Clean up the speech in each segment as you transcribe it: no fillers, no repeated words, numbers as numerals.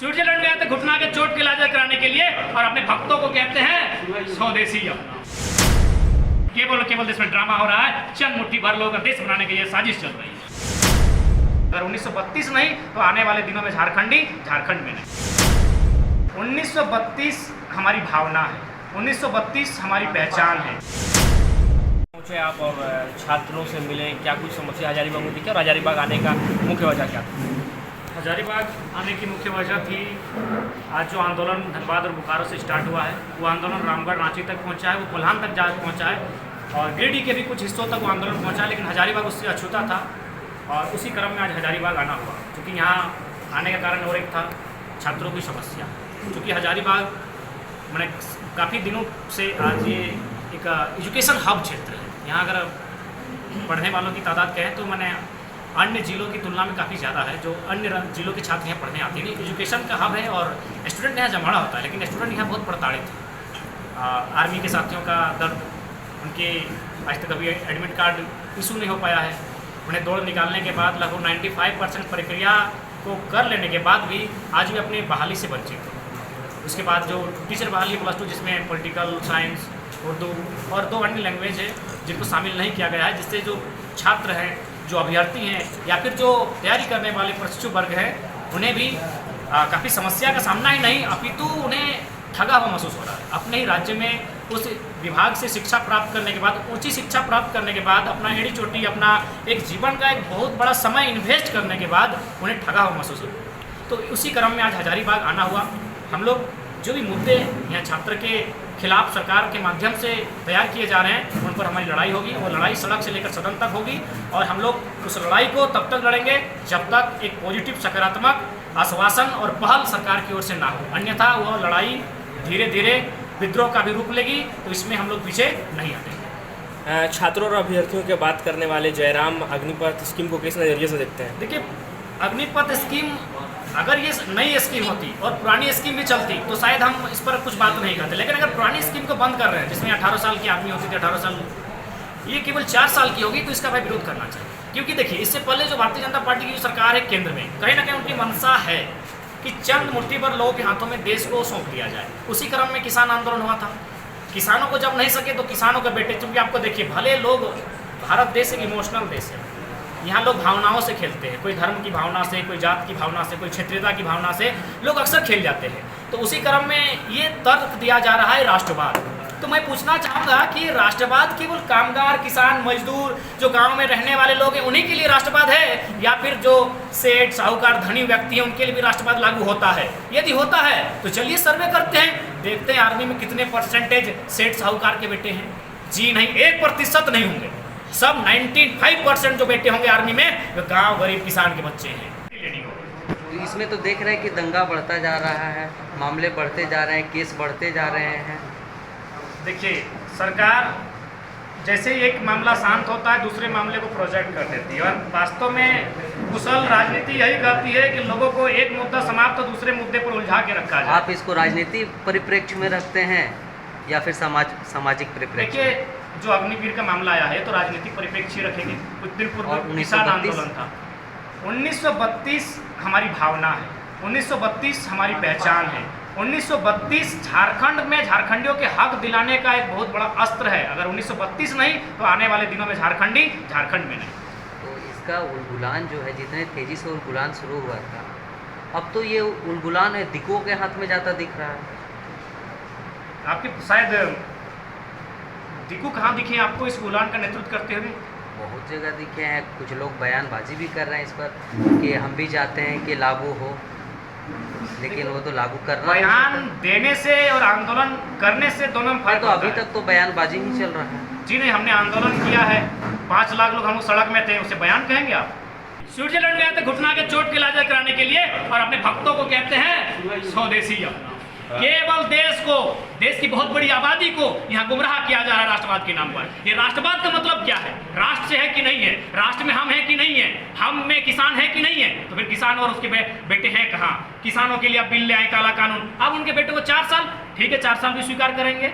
Switzerland गए थे घुटना के चोट के इलाज कराने के लिए और अपने भक्तों को कहते हैं स्वदेशी अपना। केवल देश में ड्रामा हो रहा है, चंद मुट्ठी भर लोगों का देश बनाने की ये साजिश चल रही है। अगर 1932 नहीं तो आने वाले दिनों में झारखंड में नहीं। 1932 हमारी भावना है, 1932 हमारी पहचान है। पहुँचे आप और छात्रों से मिले, क्या कुछ समस्या हजारीबाग में दिखी और हजारीबाग आने का मुख्य वजह क्या था? हजारीबाग आने की मुख्य वजह थी आज जो आंदोलन धनबाद और बोकारो से स्टार्ट हुआ है, वो आंदोलन रामगढ़ रांची तक पहुंचा है, वो कोल्हान तक जा पहुंचा है और गिरिडीह के भी कुछ हिस्सों तक वो आंदोलन पहुंचा है, लेकिन हजारीबाग उससे अछूता था और उसी क्रम में आज हजारीबाग आना हुआ। क्योंकि यहाँ आने का कारण और एक था छात्रों की समस्या। क्योंकि हजारीबाग मैंने काफ़ी दिनों से आज ये एक एजुकेशन हब क्षेत्र है। यहाँ अगर पढ़ने वालों की तादाद कहें तो मैंने अन्य जिलों की तुलना में काफ़ी ज़्यादा है। जो अन्य जिलों के छात्र यहाँ पढ़ने आते हैं, एजुकेशन का हब है और स्टूडेंट यहाँ जमाड़ा होता है, लेकिन स्टूडेंट यहाँ बहुत प्रताड़ित है। आर्मी के साथियों का दर्द, उनके आज तक अभी एडमिट कार्ड इशू नहीं हो पाया है। उन्हें दौड़ निकालने के बाद लगभग 95% प्रक्रिया को कर लेने के बाद भी आज भी अपनी बहाली से वंचित है। उसके बाद जो टीचर बहाली +2 जिसमें पॉलिटिकल साइंस, उर्दू और 2 अन्य लैंग्वेज है जिनको शामिल नहीं किया गया है, जिससे जो छात्र हैं, जो अभ्यर्थी हैं या फिर जो तैयारी करने वाले प्रशिक्षु वर्ग हैं, उन्हें भी काफ़ी समस्या का सामना ही नहीं अपितु उन्हें ठगा हुआ महसूस हो रहा है। अपने ही राज्य में उस विभाग से शिक्षा प्राप्त करने के बाद, ऊंची शिक्षा प्राप्त करने के बाद, अपना एड़ी चोटी अपना एक जीवन का एक बहुत बड़ा समय इन्वेस्ट करने के बाद उन्हें ठगा हुआ महसूस हो। तो उसी क्रम में आज हजारीबाग आना हुआ। हम लोग जो भी मुद्दे यहाँ छात्र के खिलाफ सरकार के माध्यम से तैयार किए जा रहे हैं, उन पर हमारी लड़ाई होगी। वो लड़ाई सड़क से लेकर सदन तक होगी और हम लोग उस लड़ाई को तब तक लड़ेंगे जब तक एक पॉजिटिव सकारात्मक आश्वासन और पहल सरकार की ओर से ना हो। अन्यथा वो लड़ाई धीरे धीरे विद्रोह का भी रूप लेगी, तो इसमें हम लोग पीछे नहीं हटेंगे। छात्रों और अभ्यर्थियों की बात करने वाले जयराम अग्निपथ स्कीम को किस नज़रिए से देखते हैं? देखिए, अग्निपथ स्कीम अगर ये नई स्कीम होती और पुरानी स्कीम भी चलती तो शायद हम इस पर कुछ बात नहीं करते। लेकिन अगर पुरानी स्कीम को बंद कर रहे हैं, जिसमें 18 साल की आदमी होती थी, 18 साल, ये केवल 4 साल की होगी, तो इसका भाई विरोध करना चाहिए। क्योंकि देखिए, इससे पहले जो भारतीय जनता पार्टी की जो सरकार है केंद्र में, कहीं ना कहीं उनकी मंशा है कि चंद मुट्ठी भर लोगों के हाथों में देश को सौंप दिया जाए। उसी क्रम में किसान आंदोलन हुआ था। किसानों को जब नहीं सके तो किसानों के बेटे, क्योंकि आपको देखिए, भले लोग, भारत देश एक इमोशनल देश है, यहाँ लोग भावनाओं से खेलते हैं। कोई धर्म की भावना से, कोई जात की भावना से, कोई क्षेत्रीयता की भावना से लोग अक्सर खेल जाते हैं। तो उसी क्रम में ये तर्क दिया जा रहा है राष्ट्रवाद। तो मैं पूछना चाहूँगा कि राष्ट्रवाद केवल कामगार, किसान, मजदूर, जो गांव में रहने वाले लोग हैं, उन्हीं के लिए राष्ट्रवाद है, या फिर जो सेठ, साहूकार, धनी व्यक्ति हैं, उनके लिए भी राष्ट्रवाद लागू होता है? यदि होता है तो चलिए सर्वे करते हैं, देखते हैं आर्मी में कितने परसेंटेज सेठ साहूकार के बेटे हैं। जी नहीं, 1% नहीं होंगे। सब 95% जो बेटे होंगे आर्मी में, वे गांव गरीब किसान के बच्चे हैं। तो इसमें तो देख रहे हैं कि दंगा बढ़ता जा रहा है, मामले बढ़ते जा रहे हैं, केस बढ़ते जा रहे हैं। देखिए, सरकार जैसे ही एक मामला शांत होता है, दूसरे मामले को प्रोजेक्ट कर देती है और वास्तव में कुशल राजनीति यही कहती है कि लोगों को एक मुद्दा समाप्त तो दूसरे मुद्दे पर उलझा के रखा जाए। आप इसको राजनीति परिप्रेक्ष्य में रखते हैं या फिर सामाजिक परिप्रेक्ष्य? देखिए, जो अग्निवीर का मामला आया है तो राजनीतिक परिप्रेक्ष्य रखेंगे। कुछ दिन पूर्व किसान आंदोलन था। 1932 हमारी भावना है, 1932 हमारी पहचान है। 1932 झारखंड में झारखंडियों के हक दिलाने का एक बहुत बड़ा अस्त्र है। अगर 1932 नहीं तो आने वाले दिनों में झारखंड में नहीं। तो इसका उलगुलान जो है, जितने तेजी से उलगुलान शुरू हुआ था, अब तो ये उलगुलान है दिकों के हाथ में जाता दिख रहा है। आपके शायद दिकू कहाँ दिखे आपको इस उलगुलान का नेतृत्व करते हुए? बहुत जगह दिखे हैं। कुछ लोग बयानबाजी भी कर रहे हैं इस पर कि हम भी चाहते हैं कि लागू हो, लेकिन वो तो लागू करना, बयान देने से और आंदोलन करने से दोनों में फर्क तो अभी तक तो बयानबाजी ही चल रहा है। जी नहीं, हमने आंदोलन किया है, 5 लाख लोग हम सड़क में थे, उसे बयान कहेंगे आप? स्विट्जरलैंड गए थे घुटना के चोट के इलाज कराने के लिए और अपने भक्तों को कहते हैं स्वदेशी अपना। केवल देश की बहुत बड़ी आबादी को यहाँ गुमराह किया जा रहा है राष्ट्रवाद के नाम पर। ये राष्ट्रवाद का मतलब क्या है? राष्ट्र से है कि नहीं है? राष्ट्र में हम हैं कि नहीं है? हम में किसान है कि नहीं है? तो फिर किसान और उसके बेटे हैं कहाँ? किसानों के लिए अब बिल ले आए, काला कानून। अब उनके बेटे को 4 साल, ठीक है, 4 साल भी स्वीकार करेंगे।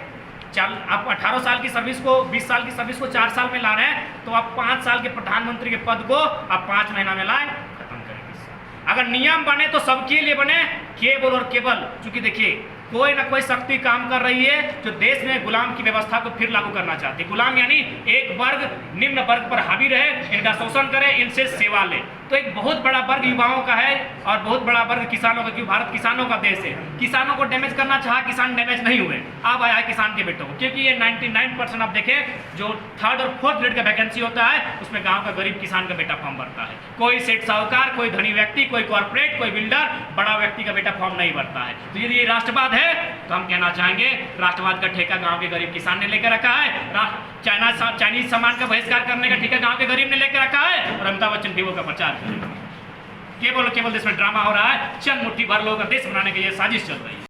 आप 18 साल की सर्विस को, 20 साल की सर्विस को 4 साल में ला रहे हैं, तो आप 5 साल के प्रधानमंत्री के पद को आप 5 महीना में लाए, खत्म करेंगे। अगर नियम बने तो सबके लिए बने केवल और केवल, चूंकि देखिए कोई ना कोई शक्ति काम कर रही है जो देश में गुलाम की व्यवस्था को फिर लागू करना चाहती है। गुलाम यानी एक वर्ग निम्न वर्ग पर हावी रहे, इनका शोषण करे, इनसे सेवा ले। तो एक बहुत बड़ा वर्ग युवाओं का है और बहुत बड़ा वर्ग किसानों का, क्योंकि भारत किसानों का देश है। किसानों को डैमेज करना चाहा, किसान डैमेज नहीं हुए। अब आया है किसान के बेटों को, क्योंकि ये 99% आप देखें जो 3rd और 4th ग्रेड का वैकेंसी होता है उसमें गाँव का गरीब किसान का बेटा फॉर्म भरता है। कोई सेठ साहूकार, कोई धनी व्यक्ति, कोई कॉर्पोरेट, कोई बिल्डर, बड़ा व्यक्ति का बेटा फॉर्म नहीं भरता है। तो यदि ये राष्ट्रवाद है तो हम कहना चाहेंगे राष्ट्रवाद का ठेका गांव के गरीब किसान ने लेकर रखा है। चाइनीज सामान का बहिष्कार करने का ठेका गांव के गरीब ने लेकर रखा है और अमिताभ बच्चन भी वो का प्रचार करेगा। केवल देश में ड्रामा हो रहा है, चंद मुट्ठी भर लोगों का देश बनाने की ये साजिश चल रही है।